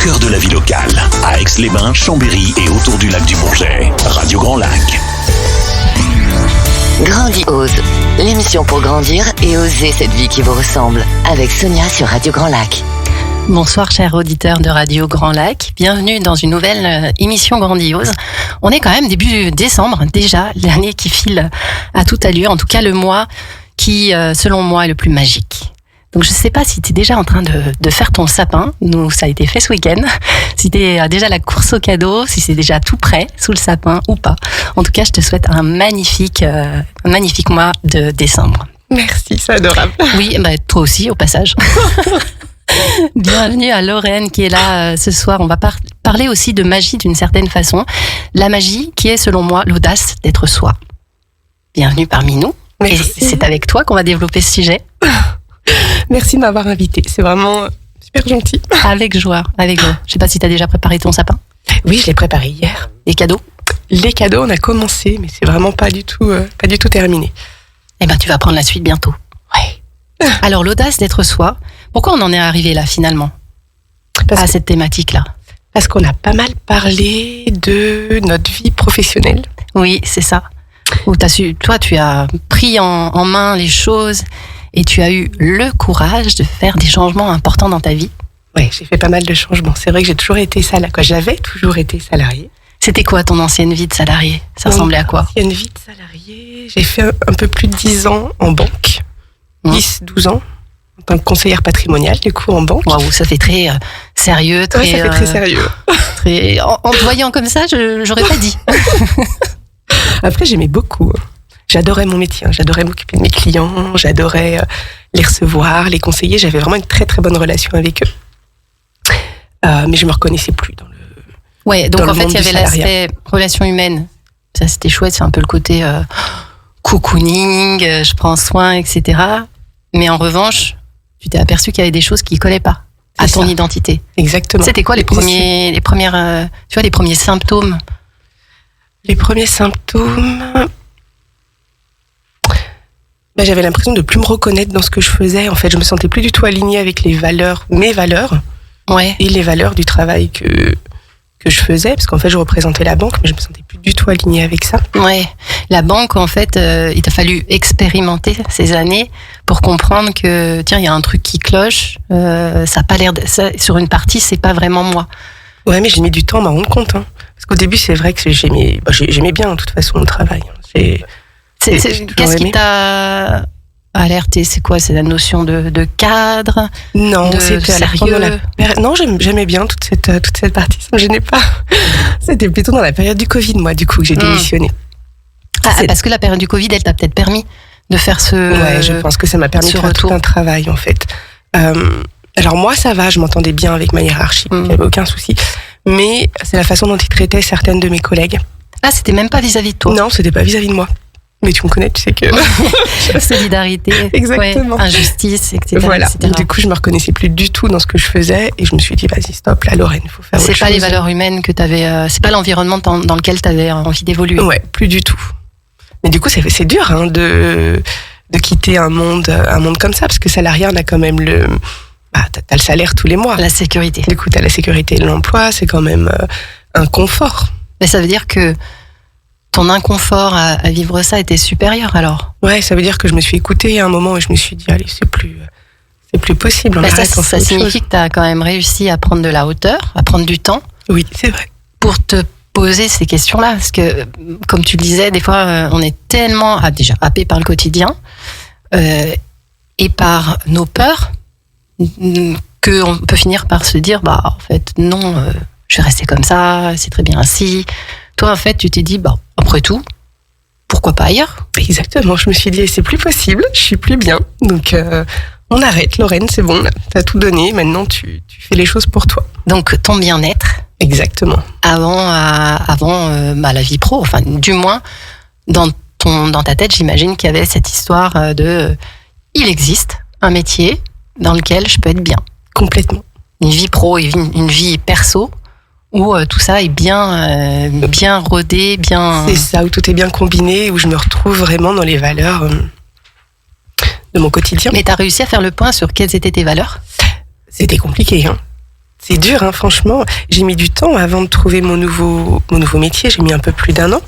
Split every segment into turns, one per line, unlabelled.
cœur de la vie locale, à Aix-les-Bains, Chambéry et autour du lac du Bourget. Radio Grand Lac.
Grandiose, l'émission pour grandir et oser cette vie qui vous ressemble, avec Sonia sur Radio Grand Lac.
Bonsoir chers auditeurs de Radio Grand Lac, bienvenue dans une nouvelle émission grandiose. On est quand même début décembre, déjà l'année qui file à toute allure, en tout cas le mois qui, selon moi, est le plus magique. Donc je ne sais pas si tu es déjà en train de faire ton sapin, nous ça a été fait ce week-end, si tu es déjà à la course aux cadeaux, si c'est déjà tout prêt sous le sapin ou pas. En tout cas, je te souhaite un magnifique mois de décembre.
Merci, c'est adorable.
Oui, toi aussi au passage. Bienvenue à Lorraine qui est là ce soir. On va parler aussi de magie d'une certaine façon. La magie qui est selon moi l'audace d'être soi. Bienvenue parmi nous.
Merci.
Et c'est avec toi qu'on va développer ce sujet.
Merci de m'avoir invitée, c'est vraiment super gentil.
Avec joie, avec joie. Je sais pas si tu as déjà préparé ton sapin.
Oui, je l'ai préparé hier.
Les cadeaux?
Les cadeaux, on a commencé, mais c'est vraiment pas du tout terminé.
Eh ben, tu vas prendre la suite bientôt.
Ouais.
Alors, l'audace d'être soi, pourquoi on en est arrivé là finalement à cette thématique-là?
Parce qu'on a pas mal parlé de notre vie professionnelle.
Oui, c'est ça. Où toi, tu as pris en main les choses et tu as eu le courage de faire des changements importants dans ta vie.
Oui, j'ai fait pas mal de changements. C'est vrai que j'ai toujours été salariée. J'avais toujours été salariée.
C'était quoi ton ancienne vie de salarié? Ça ressemblait à quoi?
Ancienne vie de salariée, j'ai fait un peu plus de 10 ans en banque. 10-12 ans. En tant que conseillère patrimoniale, du coup, en banque.
Waouh, ça fait très sérieux. Très,
ouais, ça fait très sérieux.
En te voyant comme ça, j'aurais pas dit.
Après, j'aimais beaucoup. J'adorais mon métier. J'adorais m'occuper de mes clients. J'adorais les recevoir, les conseiller. J'avais vraiment une très, très bonne relation avec eux. Mais je me reconnaissais plus dans le.
Ouais, donc en fait, il y avait
salariat.
l'aspect relation humaine. Ça, c'était chouette. C'est un peu le côté cocooning, je prends soin, etc. Mais en revanche, tu t'es aperçu qu'il y avait des choses qui ne collaient pas à ton identité.
Exactement.
C'était quoi les premiers symptômes?
Les premiers symptômes. J'avais l'impression de plus me reconnaître dans ce que je faisais. En fait, je me sentais plus du tout alignée avec mes valeurs,
ouais,
et les valeurs du travail que je faisais, parce qu'en fait, je représentais la banque, mais je me sentais plus du tout alignée avec ça.
Ouais, la banque, en fait, il t'a fallu expérimenter ces années pour comprendre que tiens, il y a un truc qui cloche. Ça a pas l'air sur une partie, c'est pas vraiment moi.
Ouais, mais j'ai mis du temps à m'en rendre compte. Parce qu'au début, c'est vrai que j'aimais bien, de toute façon, le travail.
Qu'est-ce qui t'a alerté? C'est quoi? C'est la notion de cadre?
Non,
c'était sérieux?
Non, j'aimais bien toute cette partie, ça me gênait pas. C'était plutôt dans la période du Covid, moi, du coup, que j'ai démissionné.
Parce que la période du Covid, elle t'a peut-être permis de faire
Ouais, je pense que ça m'a permis de faire tout un travail, en fait. Alors moi, ça va, je m'entendais bien avec ma hiérarchie, il n'y avait aucun souci. Mais c'est la façon dont ils traitaient certaines de mes collègues.
Ah, c'était même pas vis-à-vis de toi?
Non, c'était pas vis-à-vis de moi. Mais tu me connais, tu sais que...
Solidarité.
Exactement.
Ouais, injustice, etc.
Voilà.
etc.
Du coup, je me reconnaissais plus du tout dans ce que je faisais et je me suis dit, vas-y, stop, là, Lorraine, il faut faire autre chose.
C'est pas les valeurs humaines que t'avais... c'est pas l'environnement dans lequel t'avais envie d'évoluer.
Ouais, plus du tout. Mais du coup, c'est dur de quitter un monde comme ça, parce que salarié, on a quand même t'as le salaire tous les mois.
La sécurité.
Du coup, t'as la sécurité de l'emploi, c'est quand même un confort.
Mais ça veut dire que ton inconfort à vivre ça était supérieur, alors?
Ouais, ça veut dire que je me suis écoutée à un moment et je me suis dit, allez, c'est plus possible.
Ça signifie que tu as quand même réussi à prendre de la hauteur, à prendre du temps.
Oui, c'est vrai.
Pour te poser ces questions-là. Parce que, comme tu le disais, des fois, on est tellement déjà happé par le quotidien et par nos peurs qu'on peut finir par se dire, en fait, non, je vais rester comme ça, c'est très bien ainsi. Toi, en fait, tu t'es dit, après tout, pourquoi pas ailleurs?
Exactement, je me suis dit, c'est plus possible, je suis plus bien. Donc, on arrête, Lorraine, c'est bon, t'as tout donné, maintenant tu fais les choses pour toi.
Donc, ton bien-être.
Exactement.
Avant la vie pro, enfin, du moins, dans ta tête, j'imagine qu'il y avait cette histoire il existe un métier dans lequel je peux être bien.
Complètement.
Une vie pro et une vie perso. Où tout ça est bien rodé, bien...
C'est ça, où tout est bien combiné, où je me retrouve vraiment dans les valeurs de mon quotidien.
Mais tu as réussi à faire le point sur quelles étaient tes valeurs?
C'était compliqué, hein. C'est dur, hein, franchement. J'ai mis du temps avant de trouver mon nouveau métier. J'ai mis un peu plus d'1 an.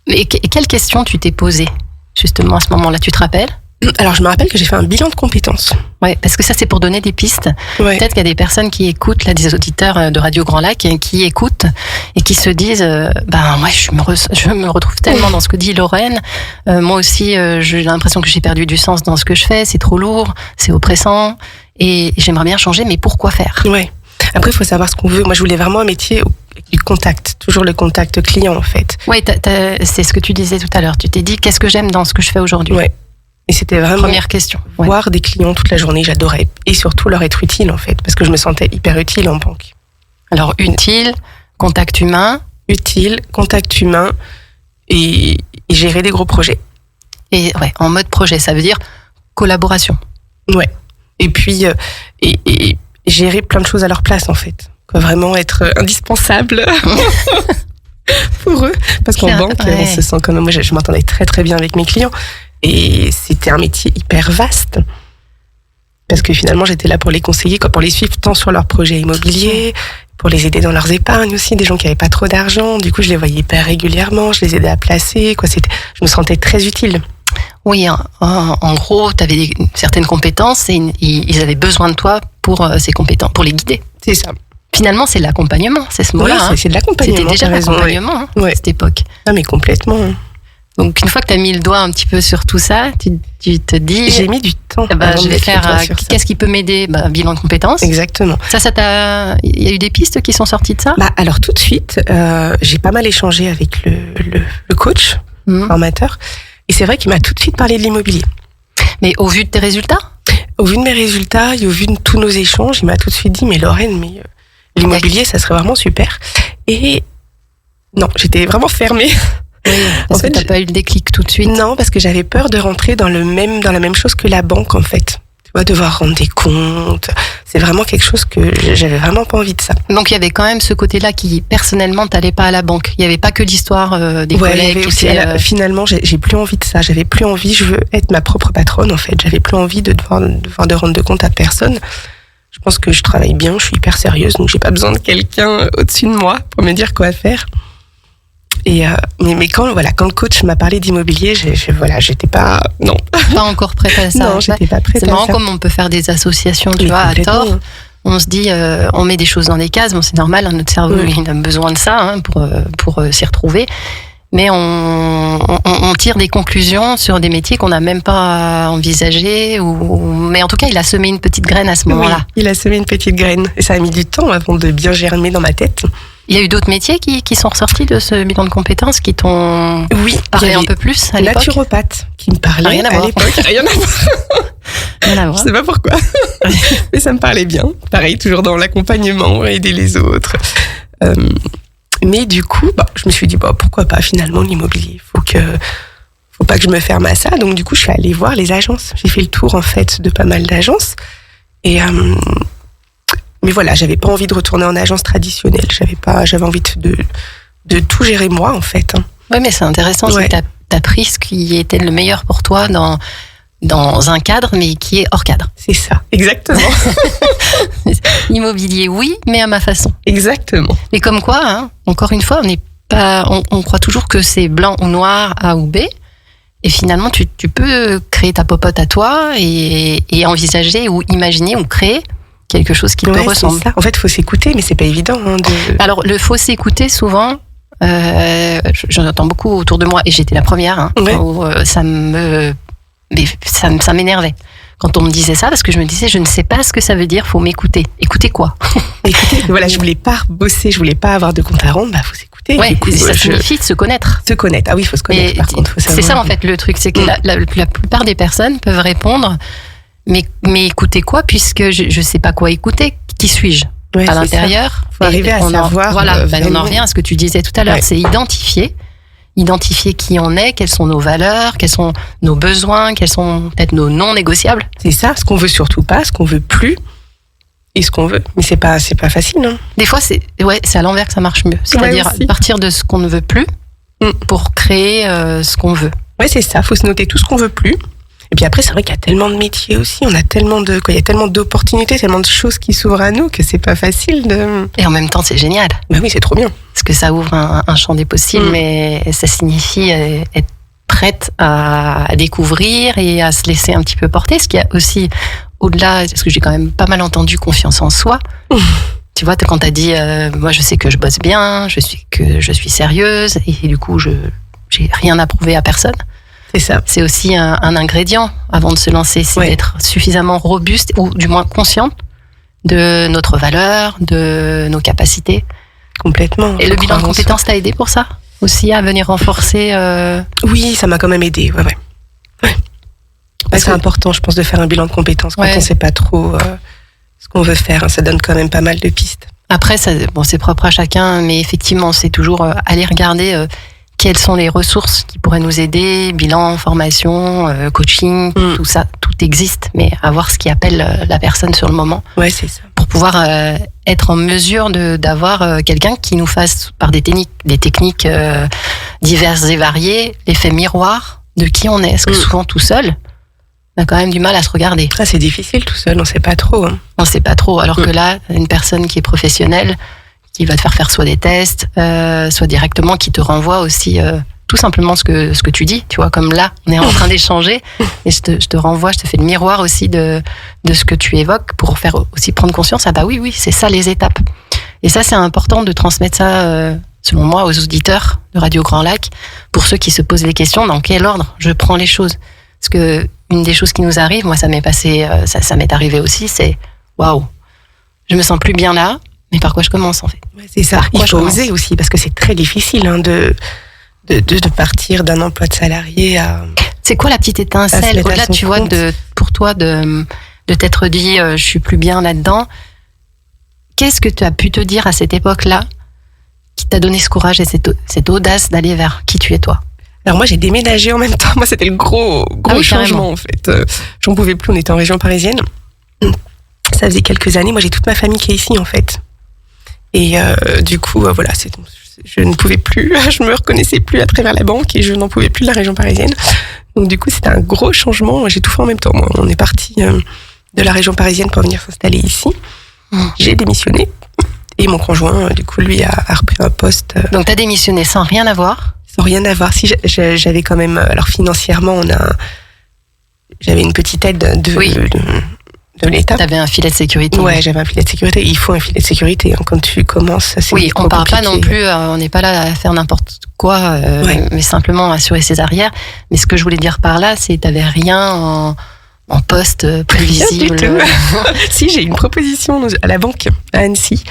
Et quelles questions tu t'es posées, justement, à ce moment-là, tu te rappelles ?
Alors, je me rappelle que j'ai fait un bilan de compétences.
Ouais, parce que ça, c'est pour donner des pistes.
Ouais.
Peut-être qu'il y a des personnes qui écoutent, là, des auditeurs de Radio Grand Lac, qui écoutent et qui se disent, moi, je me retrouve tellement dans ce que dit Lorraine. Moi aussi, j'ai l'impression que j'ai perdu du sens dans ce que je fais. C'est trop lourd, c'est oppressant, et j'aimerais bien changer. Mais pourquoi faire ?
Ouais. Après, il faut savoir ce qu'on veut. Moi, je voulais vraiment un métier du contact, toujours le contact client, en fait.
Oui, c'est ce que tu disais tout à l'heure. Tu t'es dit, qu'est-ce que j'aime dans ce que je fais aujourd'hui ?
Ouais. Et c'était vraiment
Première question. Ouais.
voir des clients toute la journée, j'adorais. Et surtout leur être utile, en fait, parce que je me sentais hyper utile en banque.
Alors, utile, contact humain.
Utile, contact humain et gérer des gros projets.
Et ouais, en mode projet, ça veut dire collaboration.
Ouais. Et puis, et gérer plein de choses à leur place, en fait. Quoi, vraiment être indispensable pour eux. Parce qu'en banque, on se sent comme... Moi, je m'entendais très, très bien avec mes clients. Et c'était un métier hyper vaste. Parce que finalement, j'étais là pour les conseiller, pour les suivre tant sur leurs projets immobiliers, pour les aider dans leurs épargnes aussi, des gens qui n'avaient pas trop d'argent. Du coup, je les voyais hyper régulièrement, je les aidais à placer. Je me sentais très utile.
Oui, en gros, tu avais certaines compétences et ils avaient besoin de toi pour ces compétences, pour les guider.
C'est ça.
Finalement, c'est l'accompagnement, c'est ce mot-là.
Oui, c'est de l'accompagnement.
C'était déjà l'accompagnement à cette époque.
Ah, mais complètement.
Donc, une fois que tu as mis le doigt un petit peu sur tout ça, tu te dis...
J'ai mis du temps.
Je vais faire... Qu'est-ce qui peut m'aider ? Bilan de compétences.
Exactement.
Il y a eu des pistes qui sont sorties de ça ?
Alors, tout de suite, j'ai pas mal échangé avec le coach, formateur. Et c'est vrai qu'il m'a tout de suite parlé de l'immobilier.
Mais au vu de tes résultats ?
Au vu de mes résultats et au vu de tous nos échanges, il m'a tout de suite dit, mais Lorraine, l'immobilier, ça serait vraiment super. Et non, j'étais vraiment fermée.
Oui, parce que t'as pas eu le déclic tout de suite.
Non, parce que j'avais peur de rentrer dans la même chose que la banque, en fait. Tu vois, devoir rendre des comptes. C'est vraiment quelque chose que j'avais vraiment pas envie de ça.
Donc, il y avait quand même ce côté-là qui, personnellement, t'allais pas à la banque. Il y avait pas que l'histoire des collègues.
Aussi, finalement, j'ai plus envie de ça. J'avais plus envie, je veux être ma propre patronne, en fait. J'avais plus envie de rendre de compte à personne. Je pense que je travaille bien, je suis hyper sérieuse, donc j'ai pas besoin de quelqu'un au-dessus de moi pour me dire quoi faire. Et mais quand le coach m'a parlé d'immobilier, j'étais pas
encore prête à ça.
Non, j'étais pas prête à ça.
C'est marrant comme on peut faire des associations, tu vois, à tort. On se dit, on met des choses dans des cases, bon, c'est normal, notre cerveau il a besoin de ça pour s'y retrouver. Mais on tire des conclusions sur des métiers qu'on n'a même pas envisagés. Mais en tout cas, il a semé une petite graine à ce moment-là.
Oui, il a semé une petite graine. Et ça a mis du temps avant de bien germer dans ma tête.
Il y a eu d'autres métiers qui sont ressortis de ce bilan de compétences, qui t'ont parlé un peu plus à l'époque.
Naturopathe qui me parlait
Rien à voir.
l'époque. Rien à voir.
Rien à voir.
Je sais pas pourquoi. Mais ça me parlait bien. Pareil, toujours dans l'accompagnement, aider les autres. Mais du coup, je me suis dit, pourquoi pas finalement l'immobilier. Faut pas que je me ferme à ça. Donc du coup, je suis allée voir les agences. J'ai fait le tour en fait de pas mal d'agences. Et mais voilà, j'avais pas envie de retourner en agence traditionnelle. J'avais envie de tout gérer moi en fait.
Oui, mais c'est intéressant. Ouais. C'est que t'as pris ce qui était le meilleur pour toi dans un cadre, mais qui est hors cadre.
C'est ça, exactement.
Immobilier, oui, mais à ma façon.
Exactement.
Et comme quoi, encore une fois, on croit toujours que c'est blanc ou noir, A ou B. Et finalement, tu peux créer ta popote à toi et envisager ou imaginer ou créer quelque chose qui te ressemble.
Ça. En fait, il faut s'écouter, mais c'est pas évident.
Alors, le faut s'écouter, souvent, j'en entends beaucoup autour de moi, et j'étais la première, où ça m'énervait quand on me disait ça, parce que je me disais, je ne sais pas ce que ça veut dire, faut m'écouter. Écouter quoi ?
Écoutez, voilà, je voulais pas bosser, je voulais pas avoir de compte à rendre, faut s'écouter.
Ouais, ça signifie de se connaître.
Se connaître, oui, il faut se connaître, par contre.
C'est ça, en fait, le truc, c'est que la plupart des personnes peuvent répondre, mais écouter quoi, puisque je sais pas quoi écouter, qui suis-je à l'intérieur ?
Il faut arriver à savoir.
On en revient à ce que tu disais tout à l'heure, c'est identifier qui on est, quelles sont nos valeurs, quels sont nos besoins, quels sont peut-être nos non négociables.
C'est ça, ce qu'on veut surtout pas, ce qu'on veut plus et ce qu'on veut. Mais c'est pas facile, non ?
Des fois, c'est à l'envers que ça marche mieux. C'est-à-dire partir de ce qu'on ne veut plus pour créer ce qu'on veut.
Ouais, c'est ça. Faut se noter tout ce qu'on veut plus Et puis après, c'est vrai qu'il y a tellement de métiers aussi, il y a tellement d'opportunités, tellement de choses qui s'ouvrent à nous que c'est pas facile de...
Et en même temps, c'est génial.
Bah oui, c'est trop bien.
Parce que ça ouvre un champ des possibles, mais ça signifie être prête à découvrir et à se laisser un petit peu porter. Ce qui a aussi, au-delà, parce que j'ai quand même pas mal entendu confiance en soi. Tu vois, quand t'as dit, moi je sais que je bosse bien, je suis sérieuse, et du coup, j'ai rien à prouver à personne.
C'est ça.
C'est aussi un ingrédient avant de se lancer, c'est d'être suffisamment robuste, ou du moins consciente de notre valeur, de nos capacités.
Complètement.
Et le bilan de compétences t'a aidé pour ça aussi, à venir renforcer
Oui, ça m'a quand même aidé, ouais. C'est important, je pense, de faire un bilan de compétences quand on sait pas trop ce qu'on veut faire. Hein. Ça donne quand même pas mal de pistes.
Après, c'est propre à chacun, mais effectivement, c'est toujours aller regarder quelles sont les ressources qui pourraient nous aider, bilan, formation, coaching, tout ça, tout existe, mais à voir ce qui appelle la personne sur le moment.
Ouais, c'est ça.
Pour pouvoir être en mesure d'avoir quelqu'un qui nous fasse, par des techniques diverses et variées, l'effet miroir de qui on est. Parce que souvent, tout seul, on a quand même du mal à se regarder.
Ah, c'est difficile tout seul, on sait pas trop. Hein.
On sait pas trop, alors que là, une personne qui est professionnelle, qui va te faire soit des tests, soit directement, qui te renvoie aussi tout simplement ce que tu dis. Tu vois, comme là, on est en train d'échanger, et je te renvoie, je te fais le miroir aussi de ce que tu évoques pour faire aussi prendre conscience. Ah bah oui, c'est ça les étapes. Et ça, c'est important de transmettre ça, selon moi, aux auditeurs de Radio Grand Lac, pour ceux qui se posent les questions, dans quel ordre je prends les choses. Parce que une des choses qui nous arrive, moi, ça m'est passé, ça m'est arrivé aussi, c'est waouh, je me sens plus bien là. Mais par quoi je commence, en fait?
Ouais, c'est ça. Il faut oser aussi, parce que c'est très difficile de partir d'un emploi de salarié à...
C'est quoi la petite étincelle, au-delà, tu vois, pour toi, de t'être dit, je suis plus bien là-dedans? Qu'est-ce que tu as pu te dire à cette époque-là qui t'a donné ce courage et cette audace d'aller vers qui tu es, toi?
Alors moi, j'ai déménagé en même temps. Moi, c'était le gros changement, en fait. J'en pouvais plus, on était en région parisienne. Ça faisait quelques années. Moi, j'ai toute ma famille qui est ici, en fait. Et du coup, voilà, je ne pouvais plus, je me reconnaissais plus à travers la banque et je n'en pouvais plus de la région parisienne. Donc du coup, c'était un gros changement. J'ai tout fait en même temps. Moi, on est parti de la région parisienne pour venir s'installer ici. J'ai démissionné et mon conjoint, du coup, lui a repris un poste.
Donc t'as démissionné sans rien avoir?
Sans rien avoir. Si j'avais quand même, alors financièrement, j'avais une petite aide de l'État.
T'avais un filet de sécurité.
Ouais, j'avais un filet de sécurité. Il faut un filet de sécurité hein, quand tu commences. C'est
oui, on parle pas non plus, on n'est pas là à faire n'importe quoi, mais simplement assurer ses arrières. Mais ce que je voulais dire par là, c'est que t'avais rien en poste prévisible.
Si, j'ai une proposition à la banque à Annecy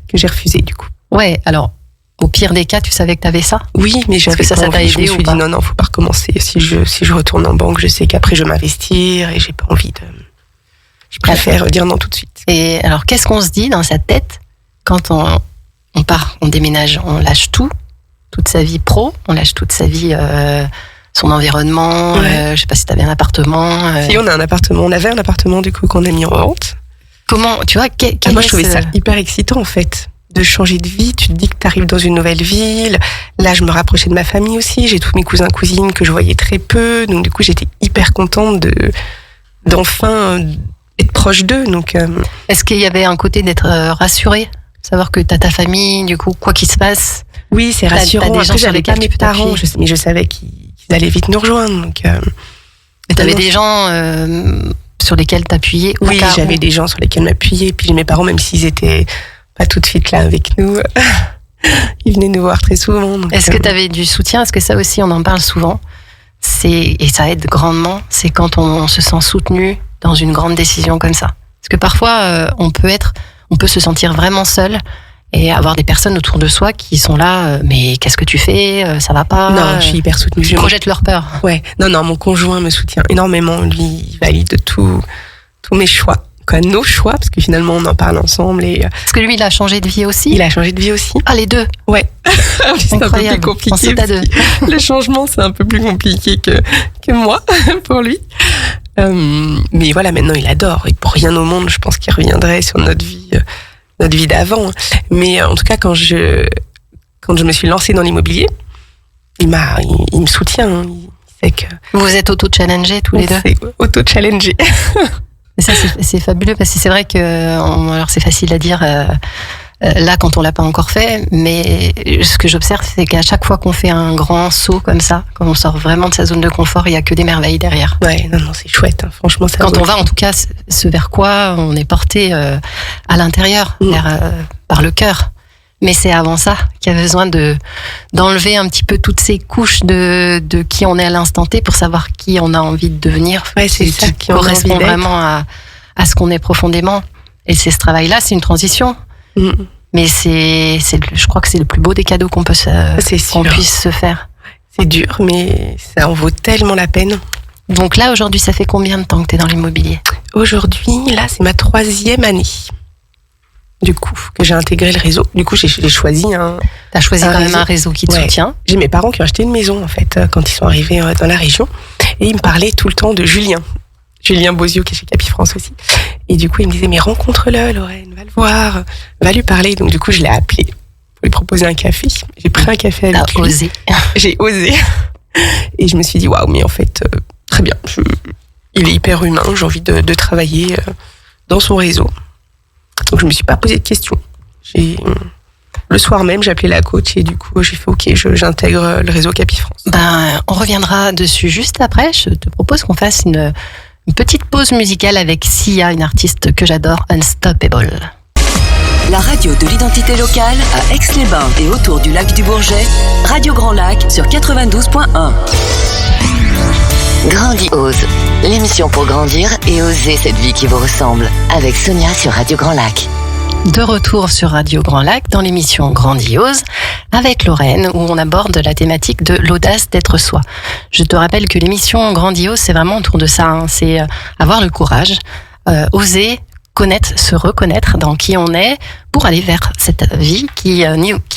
que j'ai refusée du coup.
Ouais, alors au pire des cas, tu savais que t'avais ça?
Oui, mais j'avais
ça t'a aidé.
Je me suis dit non, faut pas recommencer. Si je retourne en banque, je sais qu'après je vais m'investir et j'ai pas envie de. Je préfère dire non tout de suite.
Et alors, qu'est-ce qu'on se dit dans sa tête quand on part, on déménage, on lâche tout, toute sa vie pro, on lâche toute sa vie, son environnement. Je sais pas si t'avais un appartement.
Si, on a un appartement. On avait un appartement du coup qu'on a mis en vente.
Comment, tu vois,
moi je trouvais ça hyper excitant en fait. De changer de vie, tu te dis que tu arrives dans une nouvelle ville. Là, je me rapprochais de ma famille aussi. J'ai tous mes cousins, cousines que je voyais très peu. Donc, du coup, j'étais hyper contente d'enfin être proche d'eux. Donc,
est-ce qu'il y avait un côté d'être rassurée? Savoir que t'as ta famille, du coup, quoi qu'il se passe?
Oui, c'est rassurant.
T'as des gens
j'avais pas mes parents, mais je savais qu'ils allaient vite nous rejoindre. Donc,
mais t'avais des gens sur lesquels t'appuyais?
Oui, j'avais des gens sur lesquels m'appuyer. Puis mes parents, même s'ils étaient pas tout de suite là avec nous, ils venaient nous voir très souvent.
Est-ce que tu avais du soutien? Est-ce que ça aussi, on en parle souvent? Et ça aide grandement, c'est quand on se sent soutenu dans une grande décision comme ça. Parce que parfois, on peut se sentir vraiment seul et avoir des personnes autour de soi qui sont là, mais qu'est-ce que tu fais? Ça va pas?
Non, je suis hyper soutenue.
Ils projettent leur peur.
Ouais. Non, mon conjoint me soutient énormément. Lui, il valide tous mes choix. Nos choix, parce que finalement on en parle ensemble.
Parce que lui, il a changé de vie aussi.
Il a changé de vie aussi.
Ah, les deux?
Ouais. C'est un peu plus compliqué. Le changement, c'est un peu plus compliqué que moi, pour lui. Mais voilà, maintenant il adore. Et pour rien au monde, je pense qu'il reviendrait sur notre vie d'avant. Mais en tout cas, quand je me suis lancée dans l'immobilier, il me soutient. C'est que
Vous vous êtes auto-challengés tous les deux.
c'est auto-challengé.
Et ça, c'est fabuleux parce que c'est vrai que, alors c'est facile à dire là quand on l'a pas encore fait, mais ce que j'observe, c'est qu'à chaque fois qu'on fait un grand saut comme ça, quand on sort vraiment de sa zone de confort, il y a que des merveilles derrière.
Ouais, non, c'est chouette. Hein. Franchement, ça.
Quand on va, en tout cas, ce vers quoi on est porté à l'intérieur, par le cœur. Mais c'est avant ça qu'il y a besoin d'enlever un petit peu toutes ces couches de qui on est à l'instant T pour savoir qui on a envie de devenir.
Ouais, c'est ça
qui correspond vraiment à ce qu'on est profondément. Et c'est ce travail-là, c'est une transition. Mais je crois que c'est le plus beau des cadeaux qu'on puisse se faire.
C'est dur, mais ça en vaut tellement la peine.
Donc là, aujourd'hui, ça fait combien de temps que tu es dans l'immobilier ?
Aujourd'hui, là, c'est ma 3e année. Du coup, que j'ai intégré le réseau. Du coup, j'ai choisi
T'as choisi quand même un réseau qui te soutient.
J'ai mes parents qui ont acheté une maison, en fait, quand ils sont arrivés dans la région. Et ils me parlaient tout le temps de Julien Bozio, qui est chez Capifrance aussi. Et du coup, ils me disaient, mais rencontre-le, Lorraine, va le voir, va lui parler. Donc, du coup, je l'ai appelé pour lui proposer un café. J'ai pris un café avec lui.
T'as osé.
J'ai osé. Et je me suis dit, waouh, mais en fait, très bien. Il est hyper humain, j'ai envie de travailler dans son réseau. Donc, je me suis pas posé de questions. Le soir même, j'ai appelé la coach et du coup, j'ai fait OK, j'intègre le réseau Capifrance.
On reviendra dessus juste après. Je te propose qu'on fasse une petite pause musicale avec Sia, une artiste que j'adore, Unstoppable.
La radio de l'identité locale à Aix-les-Bains et autour du lac du Bourget, Radio Grand Lac sur 92.1.
Grandiose, l'émission pour grandir et oser cette vie qui vous ressemble, avec Sonia sur Radio Grand Lac.
De retour sur Radio Grand Lac dans l'émission Grandiose avec Lorraine où on aborde la thématique de l'audace d'être soi. Je te rappelle que l'émission Grandiose, c'est vraiment autour de ça. Hein. C'est avoir le courage, oser connaître, se reconnaître dans qui on est pour aller vers cette vie qui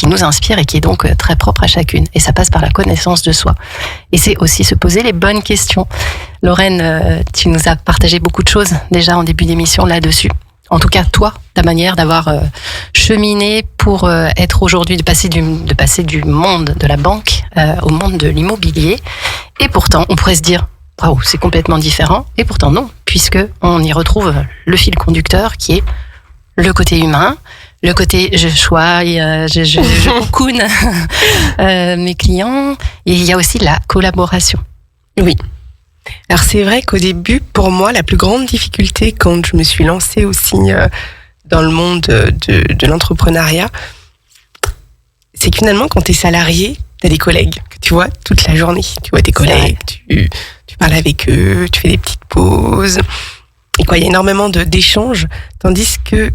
nous inspire et qui est donc très propre à chacune. Et ça passe par la connaissance de soi. Et c'est aussi se poser les bonnes questions. Lorraine, tu nous as partagé beaucoup de choses déjà en début d'émission là-dessus. En tout cas, toi, ta manière d'avoir cheminé pour être aujourd'hui, de passer du monde de la banque au monde de l'immobilier. Et pourtant, on pourrait se dire, waouh, c'est complètement différent. Et pourtant non, puisque on y retrouve le fil conducteur qui est le côté humain, le côté je cocoon mes clients. Et il y a aussi la collaboration.
Oui. Alors c'est vrai qu'au début, pour moi, la plus grande difficulté quand je me suis lancée aussi dans le monde de l'entrepreneuriat, c'est que finalement, quand t'es salarié, t'as des collègues que tu vois toute la journée. Tu vois tes collègues, tu parles avec eux, tu fais des petites pauses. Et quoi, il y a énormément d'échanges, tandis que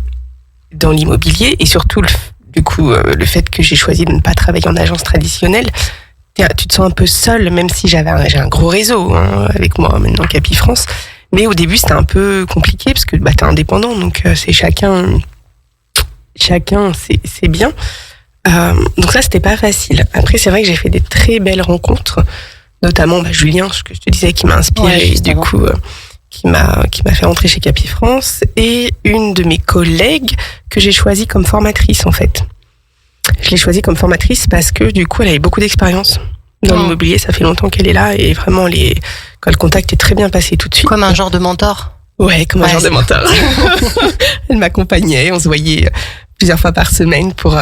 dans l'immobilier, et surtout le fait que j'ai choisi de ne pas travailler en agence traditionnelle, tu te sens un peu seul, même si j'ai un gros réseau avec moi maintenant, Capifrance. Mais au début, c'était un peu compliqué parce que t'es indépendant, donc c'est chacun, c'est bien. Donc ça, c'était pas facile. Après, c'est vrai que j'ai fait des très belles rencontres, notamment Julien, ce que je te disais, qui m'a inspiré, du coup, qui m'a fait rentrer chez Capifrance, et une de mes collègues que j'ai choisie comme formatrice, en fait. Je l'ai choisie comme formatrice parce que du coup elle avait beaucoup d'expérience dans l'immobilier, ça fait longtemps qu'elle est là et vraiment quand le contact est très bien passé tout de suite.
Comme un genre de mentor.
Ouais, comme un genre de mentor. Elle m'accompagnait, on se voyait plusieurs fois par semaine pour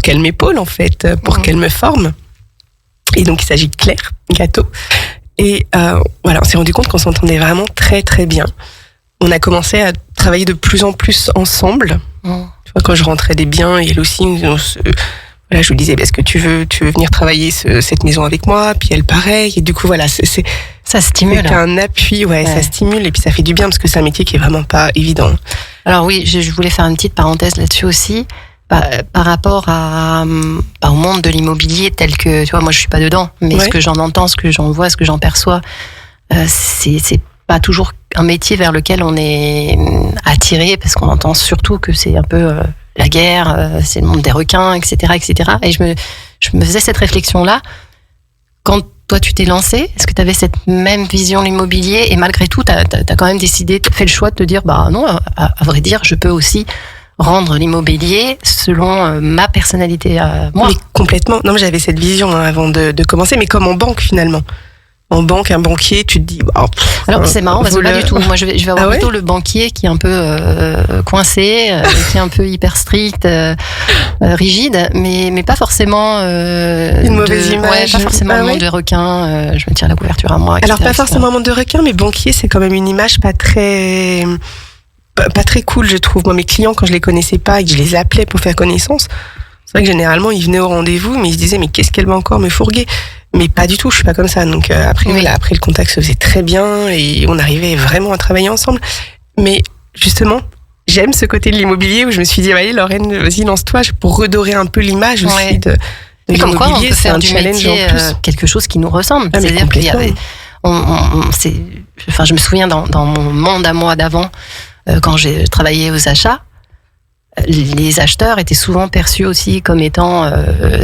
qu'elle m'épaule en fait, pour qu'elle me forme. Et donc il s'agit de Claire Gâteau. Et voilà, on s'est rendu compte qu'on s'entendait vraiment très très bien. On a commencé à travailler de plus en plus ensemble. Tu vois, quand je rentrais des biens, et elle aussi, voilà, je lui disais, est-ce que tu veux venir travailler cette maison avec moi? Puis elle, pareil. Et du coup, voilà,
ça stimule.
C'est un appui, ouais, ça stimule. Et puis ça fait du bien parce que c'est un métier qui est vraiment pas évident.
Alors oui, je voulais faire une petite parenthèse là-dessus aussi. Par rapport au monde de l'immobilier tel que, tu vois, moi je suis pas dedans, mais ce que j'en entends, ce que j'en vois, ce que j'en perçois, c'est pas toujours un métier vers lequel on est attiré, parce qu'on entend surtout que c'est un peu la guerre, c'est le monde des requins, etc., etc. Et je me faisais cette réflexion-là. Quand toi tu t'es lancé, est-ce que tu avais cette même vision de l'immobilier, et malgré tout, t'as quand même décidé, t'as fait le choix de te dire, bah non, à vrai dire, je peux aussi rendre l'immobilier selon ma personnalité à moi.
Mais complètement. Non, mais j'avais cette vision avant de commencer, mais comme en banque finalement. En banque, un banquier, tu te dis...
Alors c'est marrant parce que pas du tout. Moi je vais avoir plutôt le banquier qui est un peu coincé, qui est un peu hyper strict, rigide, mais pas forcément
une mauvaise image.
Ouais, pas forcément un monde de requin. Je me tire la couverture à moi. Etc.,
Alors pas forcément un monde de requin, mais banquier, c'est quand même une image pas très cool, je trouve. Moi, mes clients, quand je les connaissais pas et que je les appelais pour faire connaissance, c'est vrai que généralement ils venaient au rendez-vous, mais ils se disaient mais qu'est-ce qu'elle va encore me fourguer? Mais pas du tout, je suis pas comme ça. Donc après le contact se faisait très bien et on arrivait vraiment à travailler ensemble. Mais justement, j'aime ce côté de l'immobilier où je me suis dit allez Lorraine, vas-y lance-toi pour redorer un peu l'image aussi de
comme quoi on peut faire du
challenge
métier
en plus.
Quelque chose qui nous ressemble. C'est-à-dire qu'il y avait, je me souviens dans mon monde à moi d'avant, quand j'ai travaillé aux achats. Les acheteurs étaient souvent perçus aussi comme étant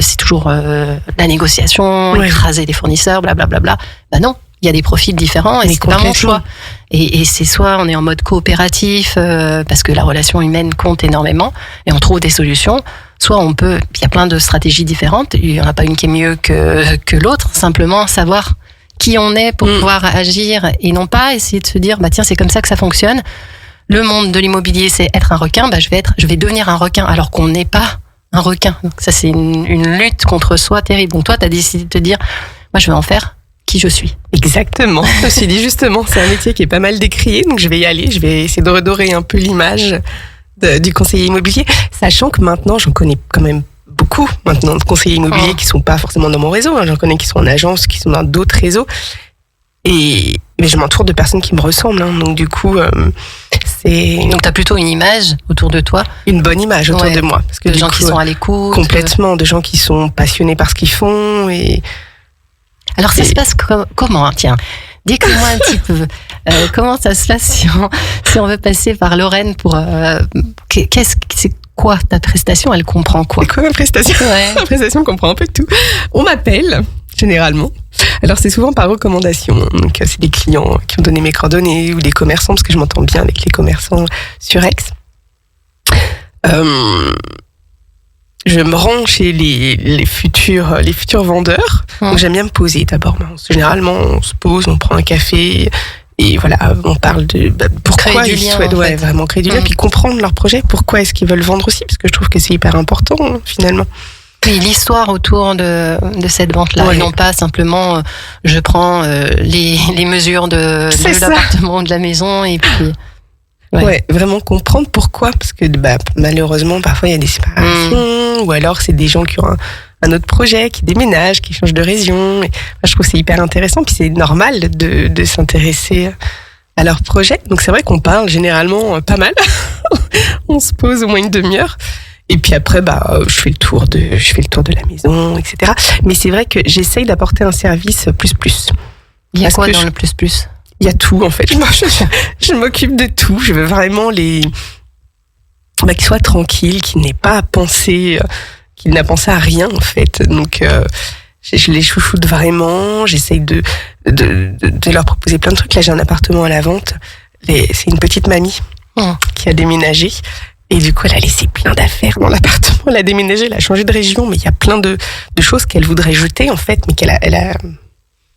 c'est toujours la négociation, écraser les fournisseurs, blablabla. Ben non, il y a des profils différents et c'est pas mon choix. Et c'est soit on est en mode coopératif parce que la relation humaine compte énormément et on trouve des solutions, soit on peut, il y a plein de stratégies différentes, il y en a pas une qui est mieux que l'autre, simplement savoir qui on est pour pouvoir agir et non pas essayer de se dire bah tiens c'est comme ça que ça fonctionne. Le monde de l'immobilier, c'est être un requin. Bah, je vais devenir un requin alors qu'on n'est pas un requin. Donc ça, c'est une lutte contre soi terrible. Donc toi, tu as décidé de te dire, moi, je vais en faire qui je suis.
Exactement. Je me suis dit justement, c'est un métier qui est pas mal décrié, donc je vais y aller. Je vais essayer de redorer un peu l'image du conseiller immobilier, sachant que maintenant, j'en connais quand même beaucoup maintenant de conseillers immobiliers qui sont pas forcément dans mon réseau. J'en connais qui sont en agence, qui sont dans d'autres réseaux. Mais je m'entoure de personnes qui me ressemblent, hein. Donc du coup,
Donc t'as plutôt une image autour de toi,
une bonne image autour de moi, parce que
de gens qui sont à l'écoute,
complètement, de gens qui sont passionnés par ce qu'ils font.
Alors ça se passe comment, hein, tiens, décris-moi un petit peu comment ça se passe si on veut passer par Lorraine pour c'est quoi ta prestation, elle comprend quoi?
C'est quoi ma prestation? Ma prestation comprend un peu tout. On m'appelle généralement. Alors c'est souvent par recommandation. Donc c'est des clients qui ont donné mes coordonnées ou des commerçants parce que je m'entends bien avec les commerçants sur Aix. Je me rends chez les futurs vendeurs. Donc j'aime bien me poser d'abord. Généralement on se pose, on prend un café et voilà, on parle de pourquoi ils souhaitent vraiment créer du lien, puis comprendre leur projet, pourquoi est-ce qu'ils veulent vendre aussi, parce que je trouve que c'est hyper important finalement.
Oui, l'histoire autour de cette vente-là, et non pas simplement je prends les mesures de l'appartement ou de la maison et puis...
Ouais, vraiment comprendre pourquoi, parce que malheureusement parfois il y a des séparations ou alors c'est des gens qui ont un autre projet, qui déménagent, qui changent de région. Et, je trouve que c'est hyper intéressant, puis c'est normal de s'intéresser à leur projet. Donc c'est vrai qu'on parle généralement pas mal. On se pose au moins une demi-heure. Et puis après, je fais le tour de la maison, etc. Mais c'est vrai que j'essaye d'apporter un service plus.
Il y a quoi dans le plus?
Il y a tout, en fait. Je m'occupe de tout. Je veux vraiment qu'ils soient tranquilles, qu'ils n'aient pas à penser, qu'ils n'aient pensé à rien, en fait. Donc, je les chouchoute vraiment. J'essaye de leur proposer plein de trucs. Là, j'ai un appartement à la vente. C'est une petite mamie qui a déménagé. Et du coup, elle a laissé plein d'affaires dans l'appartement. Elle a déménagé, elle a changé de région, mais il y a plein de choses qu'elle voudrait jeter, en fait, mais elle a...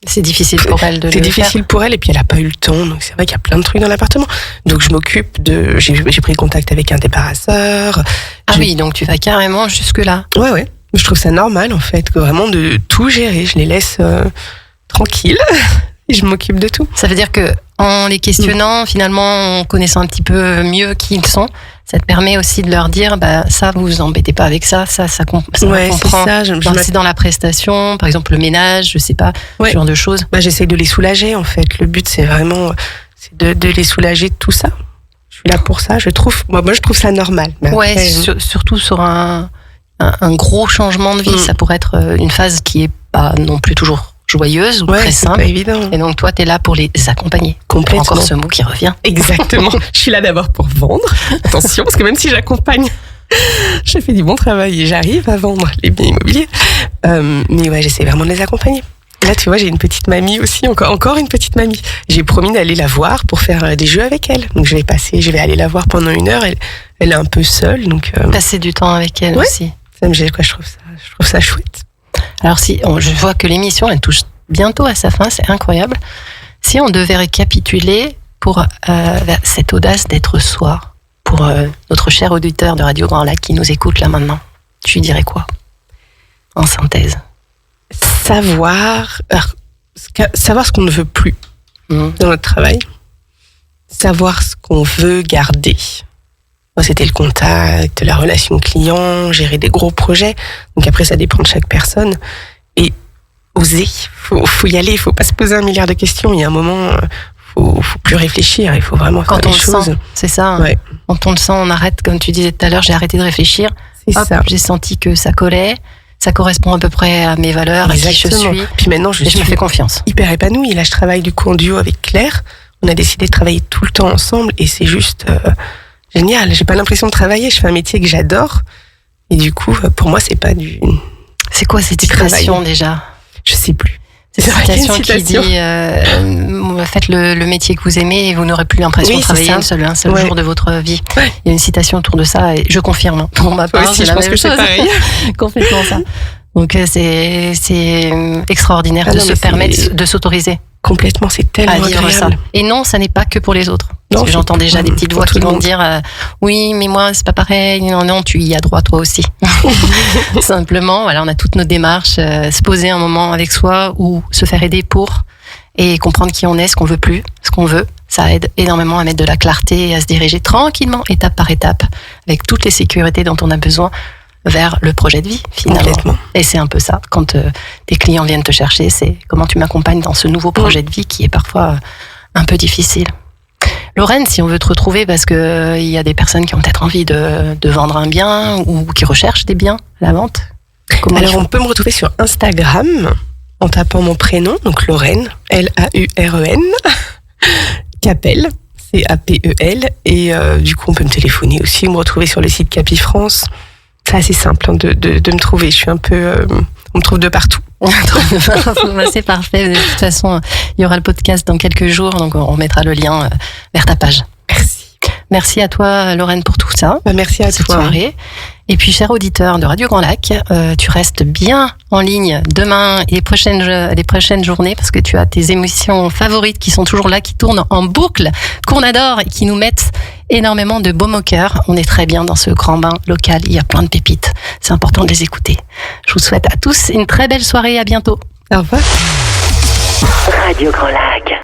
C'est difficile pour elle de le faire.
C'est difficile pour elle, et puis elle a pas eu le temps. Donc c'est vrai qu'il y a plein de trucs dans l'appartement. Donc je m'occupe j'ai pris contact avec un débarrasseur.
Oui, donc tu vas carrément jusque-là.
Ouais. Je trouve ça normal, en fait, vraiment de tout gérer. Je les laisse tranquilles. Et je m'occupe de tout.
Ça veut dire que en les questionnant, finalement, en connaissant un petit peu mieux qui ils sont, ça te permet aussi de leur dire, ça, vous vous embêtez pas avec ça comprend.
C'est ça.
C'est dans la prestation, par exemple le ménage, je sais pas, ce genre de choses.
J'essaie de les soulager, en fait. Le but, c'est vraiment de les soulager de tout ça. Je suis là pour ça. Je trouve ça normal. Mais après,
surtout sur un gros changement de vie. Ça pourrait être une phase qui est pas non plus toujours joyeuse ou très simple.
Pas évident.
Et donc toi, t'es là pour les accompagner.
Complètement.
Encore ce mot qui revient.
Exactement. Je suis là d'abord pour vendre. Attention, parce que même si j'accompagne, je fais du bon travail et j'arrive à vendre les biens immobiliers. Mais j'essaie vraiment de les accompagner. Là, tu vois, j'ai une petite mamie aussi, encore une petite mamie. J'ai promis d'aller la voir pour faire des jeux avec elle. Donc je vais aller la voir pendant 1 heure. Elle est un peu seule, donc.
Passer du temps avec elle aussi.
Ça me gêne, je trouve ça chouette.
Alors je vois que l'émission, elle touche bientôt à sa fin, c'est incroyable. Si on devait récapituler pour cette audace d'être soi, pour notre cher auditeur de Radio Grand Lac qui nous écoute là maintenant, tu lui dirais quoi en synthèse?
Savoir ce qu'on ne veut plus dans notre travail, savoir ce qu'on veut garder. Moi, c'était le contact, la relation client, gérer des gros projets. Donc après, ça dépend de chaque personne. Et oser, faut y aller, il faut pas se poser 1 milliard de questions. Il y a un moment, faut plus réfléchir, il faut vraiment faire les choses. Quand on le
sent, c'est ça.
Ouais.
Quand on le sent, on arrête, comme tu disais tout à l'heure, j'ai arrêté de réfléchir.
C'est ça.
J'ai senti que ça collait, ça correspond à peu près à mes valeurs, à qui je suis.
Puis maintenant, je
me fais confiance.
Hyper épanouie. Là, je travaille du coup en duo avec Claire. On a décidé de travailler tout le temps ensemble et c'est juste génial. J'ai pas l'impression de travailler. Je fais un métier que j'adore et du coup, pour moi, c'est pas du.
C'est quoi cette citation déjà?
Je sais plus.
C'est une citation qui dit faites le métier que vous aimez et vous n'aurez plus l'impression de travailler un seul jour de votre vie. Ouais. Il y a une citation autour de ça et je confirme. Pour ma part,
aussi, je pense que c'est pareil.
Complètement ça. Donc c'est extraordinaire de se permettre de s'autoriser.
Complètement, c'est tellement agréable. Ça.
Et non, ça n'est pas que pour les autres. Parce
non,
que j'entends déjà des petites voix qui vont me dire oui, mais moi c'est pas pareil. Non, tu y as droit toi aussi. Simplement, voilà, on a toutes nos démarches, se poser un moment avec soi ou se faire aider pour et comprendre qui on est, ce qu'on veut plus, ce qu'on veut. Ça aide énormément à mettre de la clarté et à se diriger tranquillement, étape par étape, avec toutes les sécurités dont on a besoin vers le projet de vie, finalement.
Complètement.
Et c'est un peu ça, quand tes clients viennent te chercher, c'est comment tu m'accompagnes dans ce nouveau projet de vie qui est parfois un peu difficile. Lorraine, si on veut te retrouver, parce que il y a des personnes qui ont peut-être envie de vendre un bien ou qui recherchent des biens à la vente.
Alors, on peut me retrouver sur Instagram en tapant mon prénom, donc Lorraine, L-A-U-R-E-N, Capel, C-A-P-E-L, et du coup, on peut me téléphoner aussi, me retrouver sur le site Capifrance. C'est assez simple de me trouver. Je suis un peu... on me trouve de partout.
C'est parfait. De toute façon, il y aura le podcast dans quelques jours, donc on mettra le lien vers ta page.
Merci.
Merci à toi, Lorraine, pour tout ça.
Merci à
cette
toi.
Soirée. Et puis, cher auditeur de Radio Grand Lac, tu restes bien en ligne demain et les prochaines journées parce que tu as tes émissions favorites qui sont toujours là, qui tournent en boucle, qu'on adore et qui nous mettent énormément de baume au cœur. On est très bien dans ce grand bain local. Il y a plein de pépites. C'est important de les écouter. Je vous souhaite à tous une très belle soirée. À bientôt.
Au revoir.
Radio Grand Lac.